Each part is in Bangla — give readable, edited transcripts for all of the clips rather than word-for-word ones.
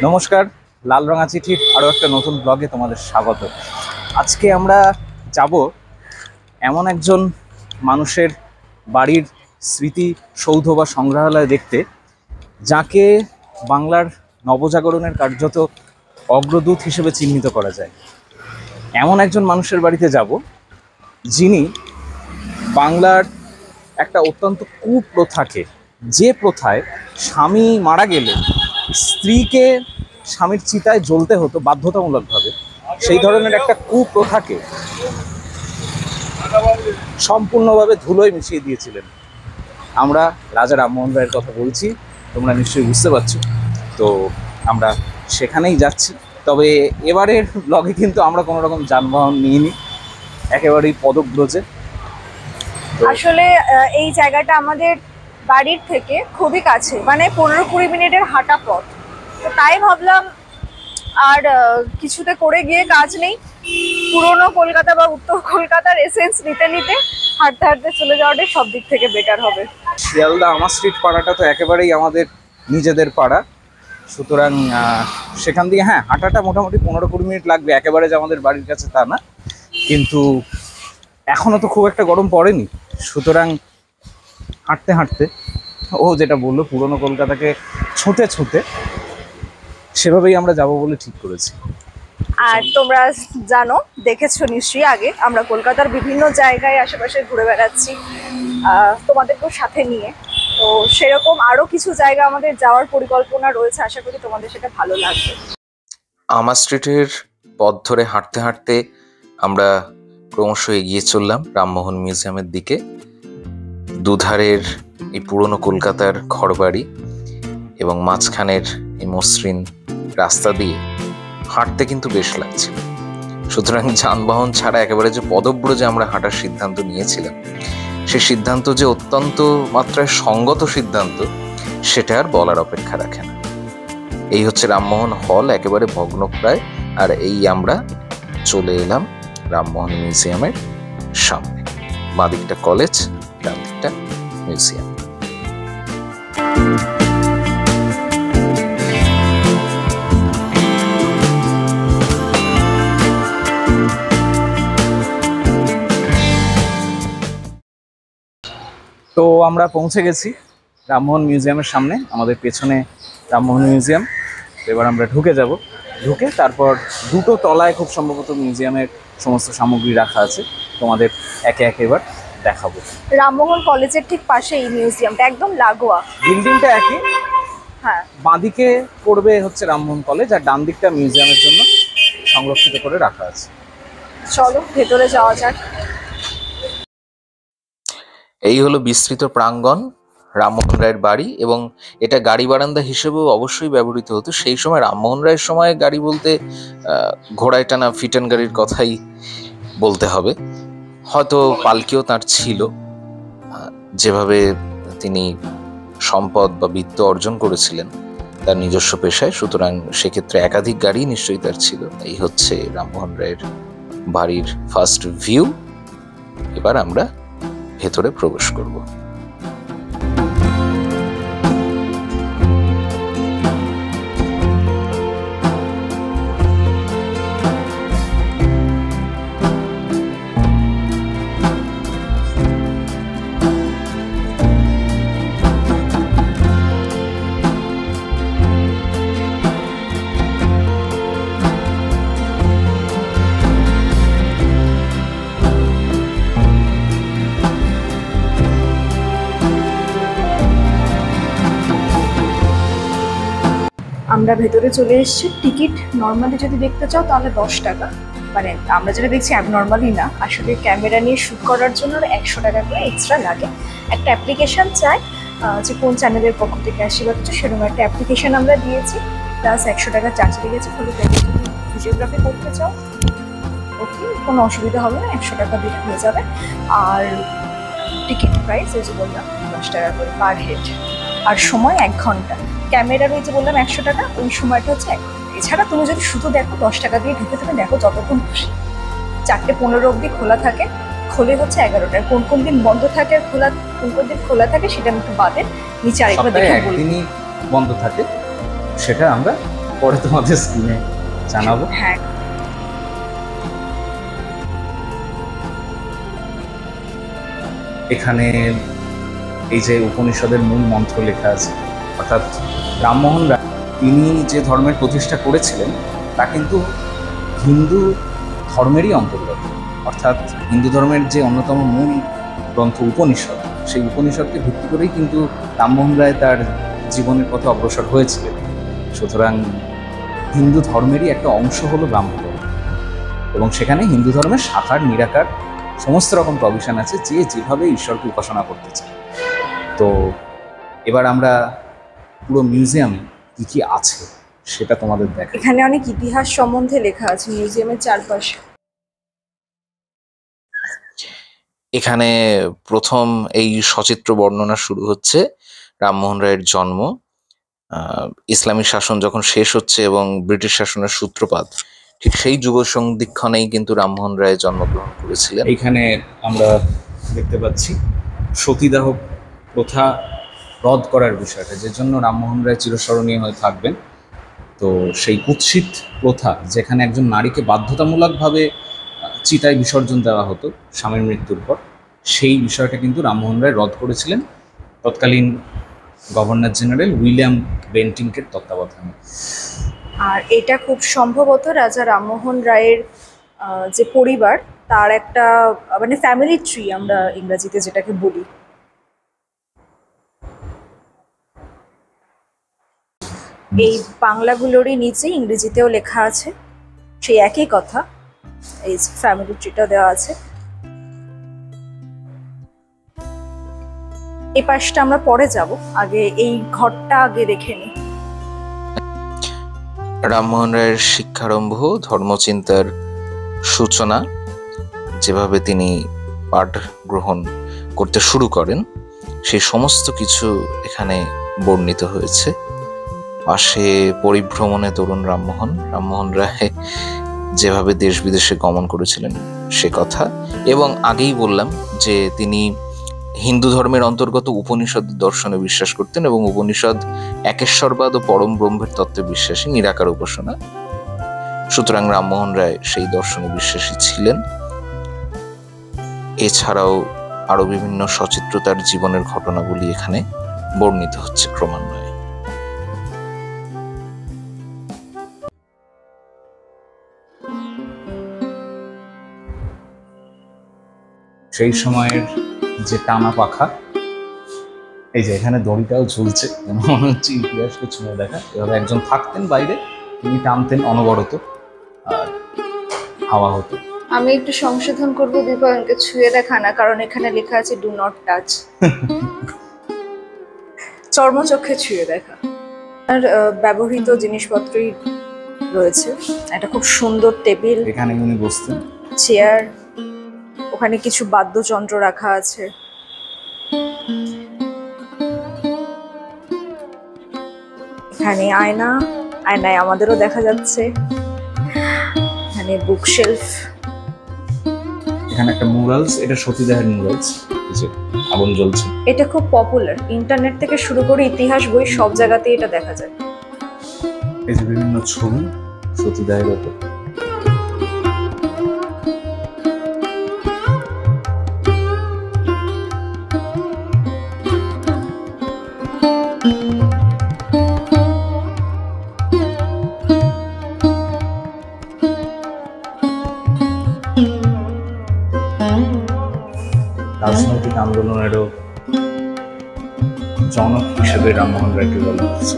নমস্কার, লাল রঙা চিঠির আরও একটা নতুন ব্লগে তোমাদের স্বাগত। আজকে আমরা যাব এমন একজন মানুষের বাড়ির স্মৃতি সৌধ বা সংগ্রহালয় দেখতে, যাকে বাংলার নবজাগরণের কার্যত অগ্রদূত হিসেবে চিহ্নিত করা যায়। এমন একজন মানুষের বাড়িতে যাব যিনি বাংলার একটা অত্যন্ত কুপ্রথাকে, যে প্রথায় স্বামী মারা গেলে স্ত্রীকে স্বামীর চিতায় জ্বলতে হতো বাধ্যতামূলকভাবে, সেই ধরনের একটা কুপ্রথাকে সম্পূর্ণভাবে ধুলোয় মিশিয়ে দিয়েছিলেন। আমরা রাজা রামমোহন রায়ের কথা বলছি, তোমরা নিশ্চয়ই বুঝতে পারছো। তো আমরা সেখানেই যাচ্ছি। তবে এবারের ব্লগে কিন্তু আমরা কোনো রকম যানবাহন নিইনি, একেবারেই পদব্রজে। আসলে এই জায়গাটা আমাদের বাড়ির থেকে খুবই কাছে, মানে 15-20 মিনিটের হাঁটা পথ। তো তাই ভাবলাম আর কিছুতে করে গিয়ে কাজ নেই, পুরনো কলকাতা বা উত্তর কলকাতার এসেন্স নিতে নিতে হাঁটতে হাঁটতে চলে যাওয়াটাই সব দিক থেকে বেটার হবে। শিয়ালদা আমার স্ট্রিট পাড়াটা তো একেবারেই আমাদের নিজেদের পাড়া, সুতরাং সেখান দিয়ে হাঁটাটা মোটামুটি 15-20 মিনিট লাগবে। একেবারে যে আমাদের বাড়ির কাছে তা না, কিন্তু এখনও তো খুব একটা গরম পড়েনি, সুতরাং হাঁটতে হাঁটতে ও যেটা বললো পুরনো কলকাতাকে ছুঁতে ছুঁতে, সেভাবেই আমরা যাব বলে ঠিক করেছি। আর তোমরা জানো, দেখেছো নিশ্চয়ই, আগে আমরা কলকাতার বিভিন্ন জায়গায় আশেপাশে ঘুরে বেড়াচ্ছি তোমাদেরকেও সাথে নিয়ে। তো সেরকম আরো কিছু জায়গা আমাদের যাওয়ার পরিকল্পনা রয়েছে, আশা করি তোমাদের সেটা ভালো লাগবে। আমার স্ট্রিটের পথ ধরে হাঁটতে হাঁটতে আমরা ক্রমশ এগিয়ে চললাম রামমোহন মিউজিয়ামের দিকে। দুধারের এই পুরনো কলকাতার ঘরবাড়ি এবং মাঝখানের এই মসৃণ রাস্তা দিয়ে হাঁটতে কিন্তু বেশ লাগছিল। সুতরাং যানবাহন ছাড়া একেবারে যে পদব্রজে আমরা হাঁটার সিদ্ধান্ত নিয়েছিলাম, সে সিদ্ধান্ত যে অত্যন্ত মাত্রায় সঙ্গত সিদ্ধান্ত, সেটা আর বলার অপেক্ষা রাখে না। এই হচ্ছে রামমোহন হল, একেবারে ভগ্নপ্রায়। আর এই আমরা চলে এলাম রামমোহন মিউজিয়ামের সামনে। বাঁ দিকটা কলেজ, ডান দিকটা মিউজিয়াম। তো আমরা পৌঁছে গেছি রামমোহন মিউজিয়ামের সামনে। আমাদের পেছনে রামমোহন মিউজিয়াম। এবার আমরা ঢুকে যাব, ঢুকে তারপর দুটো তলায় খুব সম্ভবত মিউজিয়ামের সমস্ত সামগ্রী রাখা আছে, তোমাদের একে একে এবার দেখাবো। রামমোহন কলেজের ঠিক পাশে এই মিউজিয়ামটা, একদম লাগোয়া। বিল্ডিংটা একই, বাঁদিকে পড়বে হচ্ছে রামমোহন কলেজ, আর ডান দিকটা মিউজিয়ামের জন্য সংরক্ষিত করে রাখা আছে। চলো ভেতরে যাওয়া যাক। এই হলো বিস্তৃত প্রাঙ্গণ, রামমোহন রায়ের বাড়ি, এবং এটা গাড়ি বারান্দা হিসেবেও অবশ্যই ব্যবহৃত হতো। সেই সময় রামমোহন রায়ের সময় গাড়ি বলতে ঘোড়ায় টানা ফিটান গাড়ির কথাই বলতে হবে। হয়তো পালকিও তার ছিল, যেভাবে তিনি সম্পদ বা বিত্ত অর্জন করেছিলেন তার নিজস্ব পেশায়, সুতরাং সেক্ষেত্রে একাধিক গাড়ি নিশ্চয়ই তার ছিল। এই হচ্ছে রামমোহন রায়ের বাড়ির ফার্স্ট ভিউ। এবার আমরা ভেতরে প্রবেশ করব। আমরা ভেতরে চলে এসেছি। টিকিট নর্মালি যদি দেখতে চাও তাহলে 10 টাকা, মানে আমরা যেটা দেখছি অ্যাবনর্মালি না, আসলে ক্যামেরা নিয়ে শ্যুট করার জন্য 100 টাকা করে এক্সট্রা লাগে। একটা অ্যাপ্লিকেশান চাই, যে কোন চ্যানেলের পক্ষ থেকে আসি বা কিছু, সেরকম একটা অ্যাপ্লিকেশান আমরা দিয়েছি, প্লাস 100 টাকা চার্জ লেগেছে। ফলে যদি ভিডিওগ্রাফি করতে চাও ওকে, কোনো অসুবিধা হবে না, 100 টাকা দিলে হয়ে যাবে। আর টিকিট প্রাইস এই যে বললাম 10 টাকা করে পার হেড, আর সময় 1 ঘন্টা। ক্যামেরার ওই যে বললাম 100 টাকা, ওই সময়টা হচ্ছে 1 ঘন্টা। এছাড়া তুমি যদি শুধু দেখো 10 টাকা দিয়ে ঢুকে তুমি দেখো যতক্ষণ খুশি। 4:15 অবধি খোলা থাকে, খোলে হচ্ছে 11টায়। কোন কোন দিন বন্ধ থাকে আর কোন কোন দিন খোলা থাকে সেটা আমি একটু বাদে নিচে আরেকবার দেখে বলবো। একদিনই বন্ধ থাকে, সেটা আমরা পরে তোমাদের স্ক্রিনে জানাবো। হ্যাঁ, এখানে এই যে উপনিষদের মূল মন্ত্র লেখা আছে, অর্থাৎ রামমোহন রায় তিনি যে ধর্মের প্রতিষ্ঠা করেছিলেন তা কিন্তু হিন্দু ধর্মেরই অন্তর্গত। অর্থাৎ হিন্দু ধর্মের যে অন্যতম মূল গ্রন্থ উপনিষদ, সেই উপনিষদকে ভিত্তি করেই কিন্তু রামমোহন রায় তার জীবনের পথে অগ্রসর হয়েছিলেন। সুতরাং হিন্দু ধর্মেরই একটা অংশ হলো ব্রাহ্ম ধর্ম, এবং সেখানে হিন্দু ধর্মের শাখার নিরাকার সমস্ত রকম প্রভিশন আছে, যে যেভাবে ঈশ্বরকে উপাসনা করতে চায়। তো এবার আমরা পুরো মিউজিয়ামে কী কী আছে সেটা তোমাদের দেখাই। এখানে অনেক ইতিহাস সম্বন্ধে লেখা আছে মিউজিয়ামের চারপাশে। এখানে প্রথম এই সচিত্র বর্ণনা শুরু হচ্ছে রামমোহন রায়ের জন্ম, ইসলামী শাসন যখন শেষ হচ্ছে এবং ব্রিটিশ শাসনের সূত্রপাত, ঠিক সেই যুগ সন্ধিক্ষণেই কিন্তু রামমোহন রায় জন্মগ্রহণ করেছিলেন। এইখানে আমরা দেখতে পাচ্ছি সতীদাহ প্রথা রদ করার বিষয়টা, যে জন্য রামমোহন রায় চিরস্মরণীয় হয়ে থাকবেন। তো সেই কুৎসিত প্রথা, যেখানে একজন নারীকে বাধ্যতামূলকভাবে চিতায় বিসর্জন দেওয়া হতো স্বামীর মৃত্যুর পর, সেই বিষয়টা কিন্তু রামমোহন রায় রদ করেছিলেন তৎকালীন গভর্নর জেনারেল উইলিয়াম বেন্টিংকের তত্ত্বাবধানে। আর এটা খুব সম্ভবত রাজা রামমোহন রায়ের যে পরিবার, তার একটা মানে ফ্যামিলি ট্রি আমরা ইংরেজিতে যেটাকে বলি। এই বাংলাগুলোরই নিচে ইংরেজিতেও লেখা আছে সেই একই কথা, এই ফ্যামিলি ট্রিটা দেওয়া আছে। এই পাশটা আমরা পরে যাব, আগে এই ঘরটা আগে দেখে নিই। রামমোহন রায়ের শিক্ষারম্ভ, ধর্মচিন্তার সূচনা, যেভাবে তিনি পাঠ গ্রহণ করতে শুরু করেন, সেই সমস্ত কিছু এখানে বর্ণিত হয়েছে। পাশে পরিভ্রমণে তরুণ রামমোহন রায় যেভাবে দেশ বিদেশে গমন করেছিলেন সে কথা, এবং আগেই বললাম যে তিনি হিন্দু ধর্মের অন্তর্গত উপনিষদ দর্শনে বিশ্বাস করতেন এবং উপনিষদ একেশ্বরবাদ ও পরম ব্রহ্মের তত্ত্বে বিশ্বাসী, নিরাকার উপাসনা। সুতরাং রামমোহন রায় সেই দর্শনে বিশ্বাসী ছিলেন। এছাড়াও আরো বিভিন্ন সচিত্রতার জীবনের ঘটনাগুলি এখানে বর্ণিত হচ্ছে ক্রমান্বয়ে। সেই সময়ের যে টানা পাখা, এই যে এখানে দড়িটাও ঝুলছে, মনে হচ্ছে ইতিহাসকে ছুঁয়ে দেখা। এভাবে একজন থাকতেন বাইরে, তিনি টানতেন অনবরত, আর হাওয়া হতো। আমি একটু সংশোধন করবো, দীপায়নকে ছুঁয়ে দেখা না, কারণ এখানে লেখা আছে ডু নট টাচ। চর্মচক্ষে ছুঁয়ে দেখা। আর ব্যবহৃত জিনিসপত্রই রয়েছে, একটা খুব সুন্দর টেবিল, এখানে উনি বসতেন, চেয়ার, ওখানে কিছু বাদ্যযন্ত্র রাখা আছে। এখানে আয়নায় আমাদেরও দেখা যাচ্ছে। এখানে বুকশেলফ, এখানে একটা মুরালস, এটা সতীদাহের মুরালস, যে আগুন জ্বলছে। এটা খুব পপুলার, ইন্টারনেট থেকে শুরু করে ইতিহাস বই সব জায়গাতেই এটা দেখা যায়। এই যে বিভিন্ন ছবি সতীদাহের ওপর। রাজনৈতিক আন্দোলনেরও জনক হিসেবে রামমোহন রায়কে বলা হচ্ছে।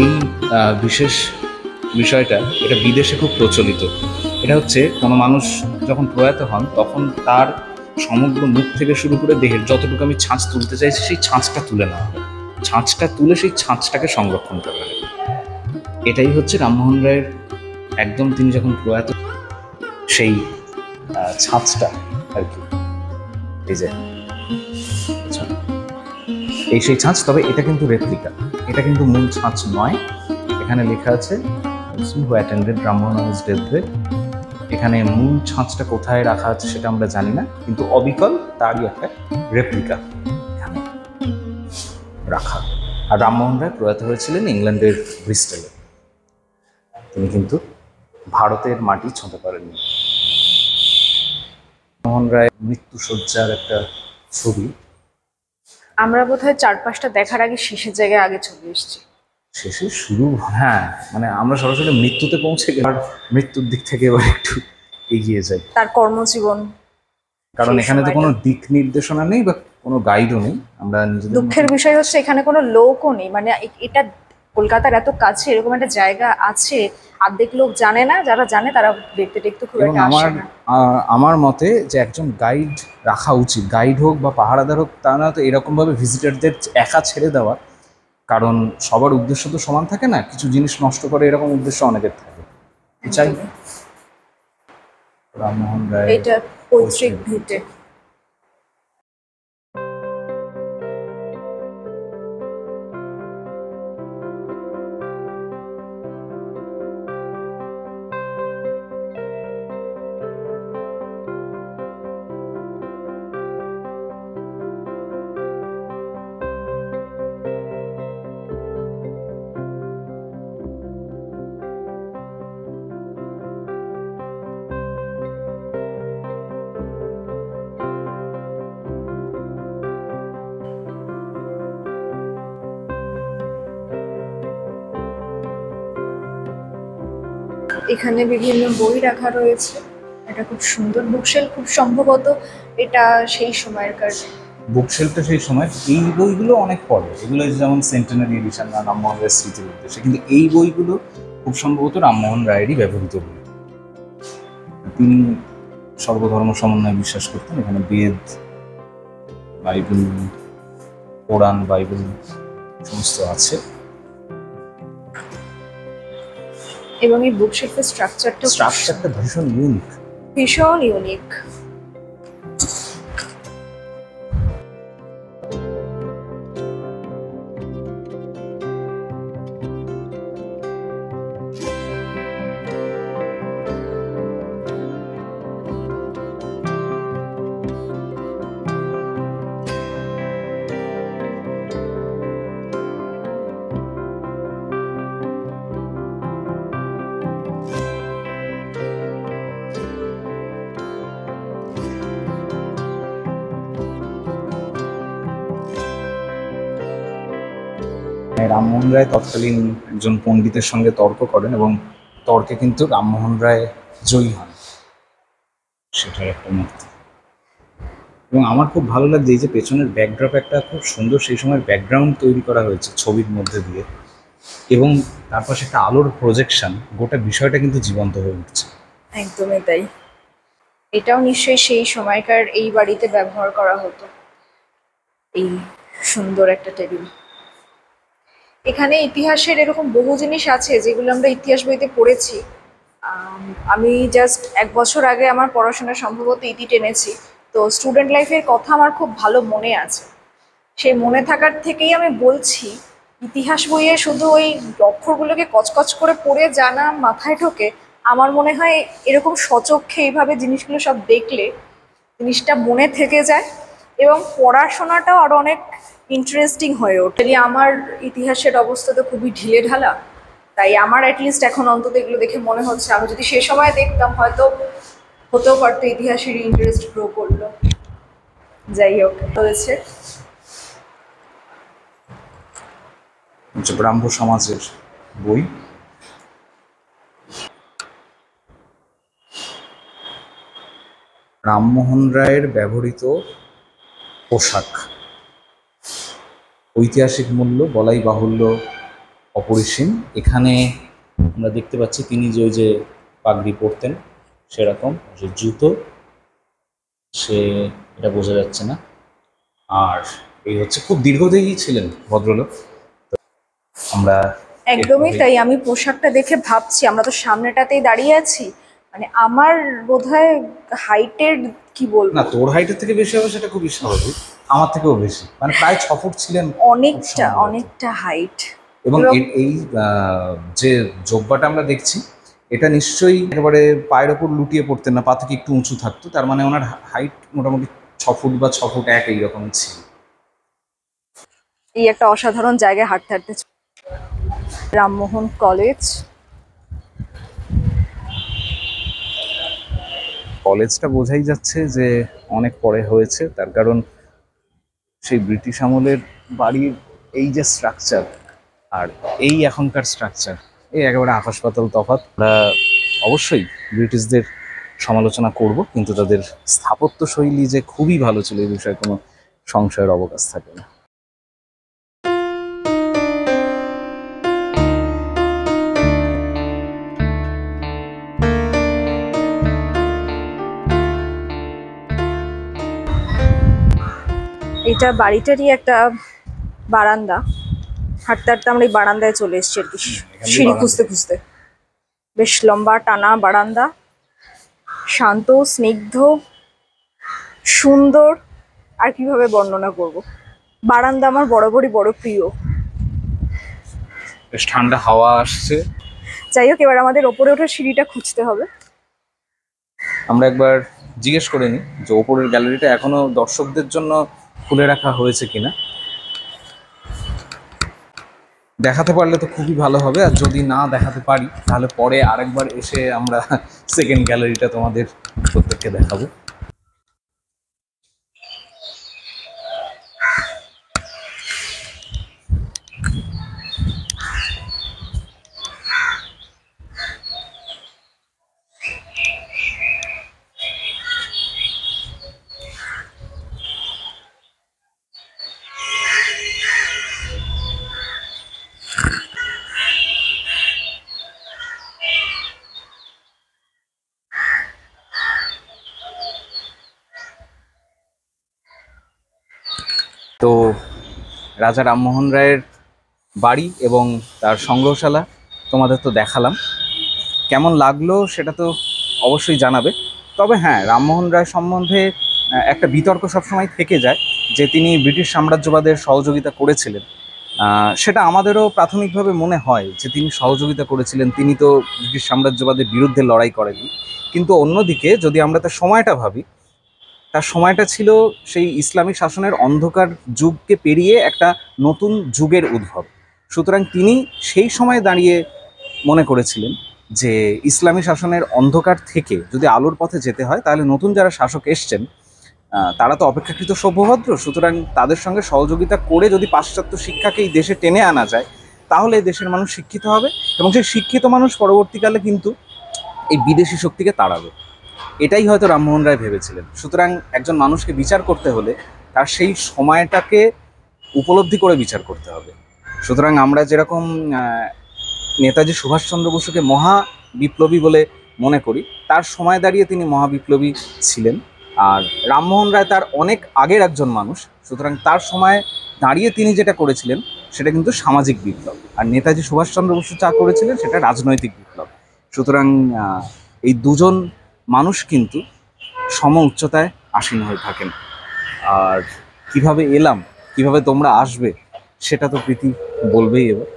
এই বিশেষ বিষয়টা, এটা বিদেশে খুব প্রচলিত। এটা হচ্ছে কোনো মানুষ যখন প্রয়াত হন, তখন তার সমগ্র মুখ থেকে শুরু করে দেহের যতটুকু আমি ছাঁচ তুলতে চাইছি, সেই ছাঁচটা তুলে নেওয়া হয়। ছাঁচটা তুলে সেই ছাঁচটাকে সংরক্ষণ করা হয়। এটাই হচ্ছে রামমোহন রায়ের একদম, তিনি যখন প্রয়াত, সেই ছাঁচটা আর কি, এই যে সেই ছাঁচ। তবে এটা কিন্তু রেপ্লিকা, এটা কিন্তু মূল ছাঁচ নয়। এখানে লেখা আছে who attended Rammohon on his deathbed এখানে মূল ছাঁচটা কোথায় রাখা আছে সেটা আমরা জানি না, কিন্তু অবিকল তারই একটা রেপ্লিকা এখানে রাখা। আর রামমোহন রায় প্রয়াত হয়েছিলেন ইংল্যান্ডের ব্রিস্টলে। তিনি কিন্তু ভারতের মাটি ছুঁতে পারেননি। মোহন রায় মৃত্যুশয্যার একটা ছবি। আমরা বোধহয় 4-5টা দেখার আগে শেষের জায়গায় আগে চলে এসেছি। শেষে শুরু, হ্যাঁ, মানে আমরা সরাসরি মৃত্যুতে পৌঁছে গেলাম, মৃত্যুর দিক থেকে এবার একটু এগিয়ে যাই। তার কর্মজীবন, কারণ সেই এখানে তো সময়টা। কোনো দিক নির্দেশনা নেই বা কোনো গাইডও নেই, আমরা নিজেদের দুঃখের মতো- বিষয় হচ্ছে এখানে কোনো লোকও নেই। মানে এটা কলকাতার এত কাছে এরকম একটা জায়গা আছে, অর্ধেক লোক জানে না, যারা জানে তারা দেখতে দেখতে খুব এবং একটা আসে না। আমার মতে যে একজন গাইড রাখা উচিত, গাইড হোক বা পাহারাদার হোক, তা না তো এরকম ভাবে ভিজিটারদের একা ছেড়ে দেওয়া। কারণ সবার উদ্দেশ্য তো সমান থাকে না, কিছু জিনিস নষ্ট করে এরকম উদ্দেশ্য অনেকের থাকে। চাই রামমোহন রায় এটা পৈতৃক ভিটে। এখানে বিভিন্ন বই রাখা রয়েছে। এটা খুব সুন্দর বুকশেল, খুব সম্ভবত এটা সেই সময়কার। বুকশেলফটা সেই সময়, এই বইগুলো অনেক পরে, এগুলো যেমন সেন্টেনারি এডিশন না রামমোহন রায়ের স্মৃতির উদ্দেশ্যে, কিন্তু এই বইগুলো খুব সম্ভবত রামমোহন রায়েরই ব্যবহৃত বই। তিনি সর্বধর্ম সমন্বয়ে বিশ্বাস করতেন। এখানে বেদ, বাইবেল, কোরআন, বাইবেল সমস্ত আছে। এবং এই বুকশেলফের স্ট্রাকচারটা স্ট্রাকচারটা ভীষণ ইউনিক। ভীষণ ইউনিক। রামমোহন রায় তৎকালীন একজন পণ্ডিতের সঙ্গে তর্ক করেন এবং তর্কে কিন্তু রামমোহন রায় জয়ী হন। সেটার একটা মূর্তি। এবং আমার খুব ভালো লাগছে এই যে পেছনের ব্যাকড্রপ একটা খুব সুন্দর সেই সময়ের ব্যাকগ্রাউন্ড তৈরি করা হয়েছে ছবির মধ্যে দিয়ে, এবং তার পাশে একটা আলোর প্রজেকশন, গোটা বিষয়টা কিন্তু জীবন্ত হয়ে উঠছে। একদমই তাই। এটাও নিশ্চয়ই সেই সময়কার এই বাড়িতে ব্যবহার করা হতো, এই সুন্দর একটা টেবিল। এখানে ইতিহাসের এরকম বহু জিনিস আছে যেগুলো আমরা ইতিহাস বইতে পড়েছি। আমি জাস্ট 1 বছর আগে আমার পড়াশোনা সম্ভবত ইতি টেনেছি, তো স্টুডেন্ট লাইফের কথা আমার খুব ভালো মনে আছে। সেই মনে থাকার থেকেই আমি বলছি, ইতিহাস বইয়ে শুধু ওই অক্ষরগুলোকে কচকচ করে পড়ে জানা মাথায় ঢোকে, আমার মনে হয় এরকম সচক্ষে এইভাবে জিনিসগুলো সব দেখলে জিনিসটা মনে থেকে যায় এবং পড়াশোনাটাও আরো অনেক ইন্টারেস্টিং হয়ে ওঠে। আমার ইতিহাসের অবস্থা তো খুবই ঢিলে ঢালা, তাই আমার অ্যাটলিস্ট এখন অন্তত এগুলো দেখে মনে হচ্ছে আমি যদি সে সময় দেখতাম হয়তো হতেও পারতো ইতিহাসের ইন্টারেস্ট গ্রো করলো। যাই হোক, হয়েছে ব্রাহ্ম সমাজের বই। রামমোহন রায়ের ব্যবহৃত পোশাক, ঐতিহাসিক মূল্য বলাই বাহুল্য অপরিসীম। এখানে আমরা দেখতে পাচ্ছি তিনি যে ওই যে পাগড়ি পরতেন সেরকম, যে জুতো, সে এটা বোঝা যাচ্ছে না। আর এই হচ্ছে খুব দীর্ঘদেহী ছিলেন ভদ্রলোক। আমরা একদমই তাই। আমি পোশাকটা দেখে ভাবছি, আমরা তো সামনেটাতেই দাঁড়িয়ে আছি, মানে আমার বোধহয় হাইটের কি বলবো না, তোর হাইটের থেকে বেশি হবে সেটা খুবই স্বাভাবিক, আমার থেকেও বেশি, মানে প্রায় 6 ফুট ছিলেন অনেকটা সম্ভবত। অনেকটা হাইট। এবং এই যে জব্বাটা আমরা দেখছি, এটা নিশ্চয়ই একেবারে পায়ের ওপর লুটিয়ে পড়তেন না, পা থেকে একটু উঁচু থাকতো, তার মানে ওনার হাইট মোটামুটি 6 ফুট বা 6 ফুট 1 এইরকম ছিল। এই একটা অসাধারণ জায়গায় হাঁটতে হাঁটতে রামমোহন কলেজ। কলেজটা বোঝাই যাচ্ছে যে অনেক পরে হয়েছে, তার কারণ সেই ব্রিটিশ আমলের বাড়ির এই যে স্ট্রাকচার আর এই এখনকার স্ট্রাকচার, এই একেবারে আকাশ পাতাল তফাৎ। আমরা অবশ্যই ব্রিটিশদের সমালোচনা করব, কিন্তু তাদের স্থাপত্য শৈলী যে খুবই ভালো ছিল এই বিষয়ে কোনো সংশয়ের অবকাশ থাকে না। এটা বাড়িটারই একটা বারান্দা। হাঁটতে হাঁটতে আমরা এই বারান্দায় চলে এসেছি আর কি, সিঁড়ি খুঁজতে খুঁজতে। বেশ লম্বা টানা বারান্দা, শান্ত, স্নিগ্ধ, সুন্দর। আর কিভাবে বর্ণনা করব, বারান্দা আমার বরাবরই বড় প্রিয়। বেশ ঠান্ডা হাওয়া আসছে। যাই হোক, এবার আমাদের ওপরে ওঠার সিঁড়িটা খুঁজতে হবে। আমরা একবার জিজ্ঞেস করে নিই যে ওপরের গ্যালারিটা এখনো দর্শকদের জন্য খুলে রাখা হয়েছে কিনা। দেখাতে পারলে তো খুবই ভালো হবে, আর যদি না দেখাতে পারি তাহলে পরে আরেকবার এসে আমরা সেকেন্ড গ্যালারিটা তোমাদের প্রত্যেককে দেখাবো। তো রাজা রামমোহন রায়ের বাড়ি এবং তার সংগ্রহশালা তোমাদের তো দেখালাম, কেমন লাগলো সেটা তো অবশ্যই জানাবে। তবে হ্যাঁ, রামমোহন রায় সম্বন্ধে একটা বিতর্ক সবসময় থেকে যায় যে তিনি ব্রিটিশ সাম্রাজ্যবাদের সহযোগিতা করেছিলেন। সেটা আমাদেরও প্রাথমিকভাবে মনে হয় যে তিনি সহযোগিতা করেছিলেন, তিনি তো ব্রিটিশ সাম্রাজ্যবাদের বিরুদ্ধে লড়াই করেননি। কিন্তু অন্যদিকে যদি আমরা তার সময়টা ভাবি, তার সময়টা ছিল সেই ইসলামী শাসনের অন্ধকার যুগকে পেরিয়ে একটা নতুন যুগের উদ্ভব। সুতরাং তিনি সেই সময় দাঁড়িয়ে মনে করেছিলেন যে ইসলামী শাসনের অন্ধকার থেকে যদি আলোর পথে যেতে হয় তাহলে নতুন যারা শাসক এসছেন তারা তো অপেক্ষাকৃত সভ্যভদ্র, সুতরাং তাদের সঙ্গে সহযোগিতা করে যদি পাশ্চাত্য শিক্ষাকে এই দেশে টেনে আনা যায় তাহলে দেশের মানুষ শিক্ষিত হবে, এবং সেই শিক্ষিত মানুষ পরবর্তীকালে কিন্তু এই বিদেশি শক্তিকে তাড়াবে। এটাই হয়তো রামমোহন রায় ভেবেছিলেন। সুতরাং একজন মানুষকে বিচার করতে হলে তার সেই সময়টাকে উপলব্ধি করে বিচার করতে হবে। সুতরাং আমরা যেরকম নেতাজি সুভাষচন্দ্র বসুকে মহা বিপ্লবী বলে মনে করি, তার সময় দাঁড়িয়ে তিনি মহা বিপ্লবী ছিলেন। আর রামমোহন রায় তার অনেক আগের একজন মানুষ, সুতরাং তার সময় দাঁড়িয়ে তিনি যেটা করেছিলেন সেটা কিন্তু সামাজিক বিপ্লব, আর নেতাজি সুভাষচন্দ্র বসু যা করেছিলেন সেটা রাজনৈতিক বিপ্লব। সুতরাং এই দুজন মানুষ কিন্তু সম উচ্চতায় আসীন হয়ে থাকেন। আর কিভাবে এলাম, কিভাবে তোমরা আসবে সেটা তো প্রীতি বলবেই। এবার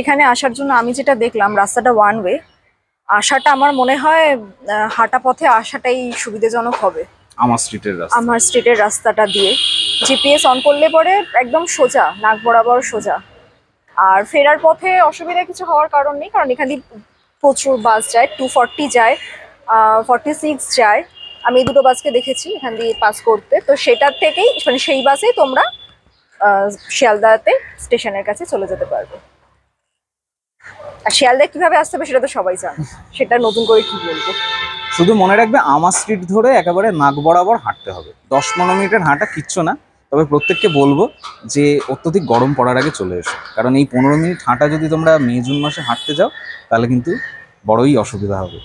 এখানে আসার জন্য আমি যেটা দেখলাম, রাস্তাটা ওয়ান ওয়ে। আসাটা আমার মনে হয় হাঁটা পথে আসাটাই সুবিধাজনক হবে। আমার স্ট্রিটের রাস্তা, আমার স্ট্রিটের রাস্তাটা দিয়ে জিপিএস অন করলে পরে একদম সোজা, নাক বরাবর সোজা। আর ফেরার পথে অসুবিধা কিছু হওয়ার কারণ নেই, কারণ এখান দিয়ে প্রচুর বাস যায়, 240 যায়, 46 যায়। আমি এই দুটো বাসকে দেখেছি এখান দিয়ে পাস করতে। তো সেটার থেকেই মানে সেই বাসেই তোমরা শিয়ালদাতে স্টেশনের কাছে চলে যেতে পারবে। আর শিয়ালদায় কিভাবে আসতে হবে সেটা তো সবাই জানে, সেটা নতুন করে কি বলবো। শুধু মনে রাখবে আমার স্ট্রিট ধরে একেবারে নাক বরাবর হাঁটতে হবে। 10-15 মিনিটের হাঁটা কিচ্ছু না, তবে প্রত্যেককে বলবো যে অত্যধিক গরম পড়ার আগে চলে এসো, কারণ এই 15 মিনিট হাঁটা যদি তোমরা মে-জুন মাসে হাঁটতে যাও তাহলে কিন্তু বড়ই অসুবিধা হবে।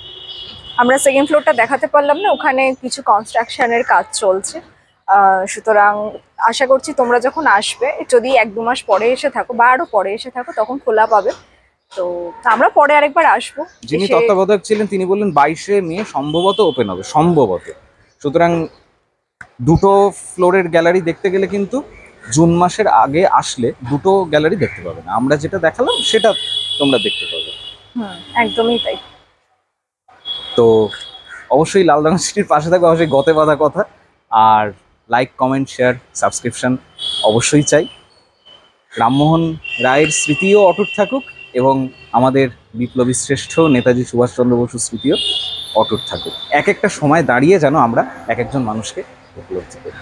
আমরা সেকেন্ড ফ্লোরটা দেখাতে পারলাম না, ওখানে কিছু কনস্ট্রাকশনের কাজ চলছে। সুতরাং আশা করছি তোমরা যখন আসবে, যদি 1-2 মাস পরে এসে থাকো বা আরো পরে এসে থাকো, তখন খোলা পাবে। তো আমরা পরে আরেকবার আসবো। যিনি তত্ত্বাবধায়ক ছিলেন তিনি বললেন 22শে মে সম্ভবত ওপেন হবে, সম্ভবত। সুতরাং দুটো ফ্লোরের গ্যালারি দেখতে গেলে কিন্তু জুন মাসের আগে আসলে দুটো গ্যালারি দেখতে পাবে না। আমরা যেটা দেখালাম সেটা তোমরা দেখতে পাবে। একদমই তাই। তো অবশ্যই লালরঙা চিঠির পাশে থাকবে, অবশ্যই গতে বাঁধা কথা। আর লাইক, কমেন্ট, শেয়ার, সাবস্ক্রিপশন অবশ্যই চাই। রামমোহন রায়ের স্মৃতিও অটুট থাকুক এবং আমাদের বিপ্লবী শ্রেষ্ঠ নেতাজি সুভাষচন্দ্র বসুর স্মৃতিও অটুট থাকুক। এক একটা সময় দাঁড়িয়ে যেন আমরা এক একজন মানুষকে উপলব্ধি করি।